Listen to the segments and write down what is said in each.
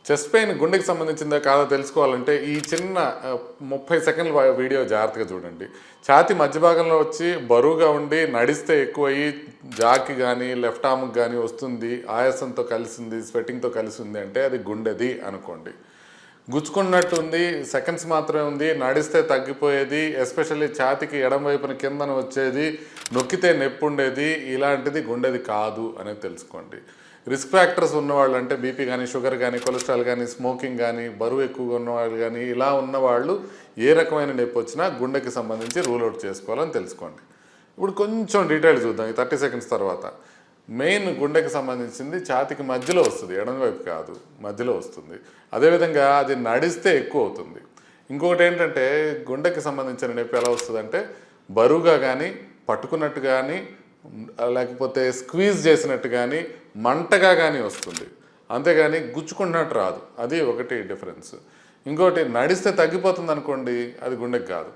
Chest pain గుండెకి సంబంధించిందా కాదో తెలుసుకోవాలంటే ఈ చిన్న 30 సెకండ్ల వీడియో జాగ్రత్తగా చూడండి. ఛాతీ మధ్య భాగంలో వచ్చి బరువుగా ఉండి నడిస్తే ఎక్కువయ్యి జాకి కానీ లెఫ్ట్ ఆర్మ్కి కానీ వస్తుంది, ఆయాసంతో కలిసింది, స్వెట్టింగ్తో కలిసి ఉంది అంటే అది గుండెది అనుకోండి. గుచ్చుకున్నట్టు ఉంది, సెకండ్స్ మాత్రమే ఉంది, నడిస్తే తగ్గిపోయేది, ఎస్పెషల్లీ ఛాతీకి ఎడమ వైపున కిందన వచ్చేది, నొక్కితే నొప్పి ఉండేది, ఇలాంటిది గుండెది కాదు అనేది తెలుసుకోండి. రిస్క్ ఫ్యాక్టర్స్ ఉన్నవాళ్ళు అంటే బీపీ కానీ, షుగర్ కానీ, కొలెస్ట్రాల్ కానీ, స్మోకింగ్ కానీ, బరువు ఎక్కువగా ఉన్నవాళ్ళు కానీ, ఇలా ఉన్నవాళ్ళు ఏ రకమైన నొప్పి వచ్చినా గుండెకి సంబంధించి రూల్ అవుట్ చేసుకోవాలని తెలుసుకోండి. ఇప్పుడు కొంచెం డీటెయిల్ చూద్దాం ఈ 30 సెకండ్స్ తర్వాత. మెయిన్ గుండెకి సంబంధించింది ఛాతీకి మధ్యలో వస్తుంది, ఎడమవైపు కాదు, మధ్యలో వస్తుంది. అదేవిధంగా అది నడిస్తే ఎక్కువ అవుతుంది. ఇంకొకటి ఏంటంటే గుండెకి సంబంధించిన నొప్పి ఎలా వస్తుందంటే బరువుగా కానీ, పట్టుకున్నట్టు కానీ, లేకపోతే స్క్వీజ్ చేసినట్టు కానీ, మంటగా కానీ వస్తుంది. అంతేగాని గుచ్చుకుంటున్నట్టు రాదు. అది ఒకటి డిఫరెన్స్. ఇంకోటి నడిస్తే తగ్గిపోతుంది అనుకోండి, అది గుండెకి కాదు.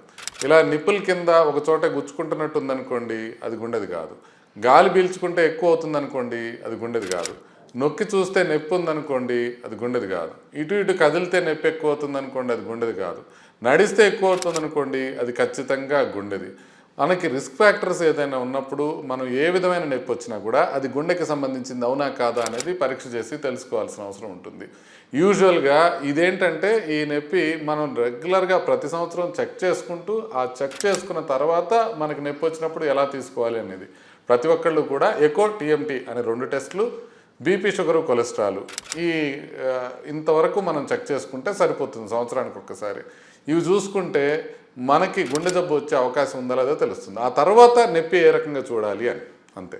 ఇలా నిప్పుల కింద ఒక చోట గుచ్చుకుంటున్నట్టు ఉందనుకోండి, అది గుండెది కాదు. గాలి పీల్చుకుంటే ఎక్కువ అవుతుంది అనుకోండి, అది గుండెది కాదు. నొక్కి చూస్తే నొప్పి ఉందనుకోండి, అది గుండెది కాదు. ఇటు ఇటు కదిలితే నొప్పి ఎక్కువ అవుతుంది అనుకోండి, అది గుండెది కాదు. నడిస్తే ఎక్కువ అవుతుంది అనుకోండి, అది ఖచ్చితంగా గుండెది. మనకి రిస్క్ ఫ్యాక్టర్స్ ఏదైనా ఉన్నప్పుడు మనం ఏ విధమైన నొప్పి వచ్చినా కూడా అది గుండెకి సంబంధించింది అవునా కాదా అనేది పరీక్ష చేసి తెలుసుకోవాల్సిన అవసరం ఉంటుంది. యూజువల్గా ఇదేంటంటే ఈ నొప్పి మనం రెగ్యులర్గా ప్రతి సంవత్సరం చెక్ చేసుకుంటూ ఆ చెక్ చేసుకున్న తర్వాత మనకి నొప్పి వచ్చినప్పుడు ఎలా తీసుకోవాలి అనేది ప్రతి ఒక్కళ్ళు కూడా ఎకో టీఎంటీ అనే 2 టెస్టులు, బీపీ, షుగరు, కొలెస్ట్రాల్ ఈ ఇంతవరకు మనం చెక్ చేసుకుంటే సరిపోతుంది సంవత్సరానికి ఒక్కసారి. ఇవి చూసుకుంటే మనకి గుండె జబ్బు వచ్చే అవకాశం ఉందా లేదో తెలుస్తుంది. ఆ తర్వాత నొప్పి ఏ రకంగా చూడాలి అని అంతే.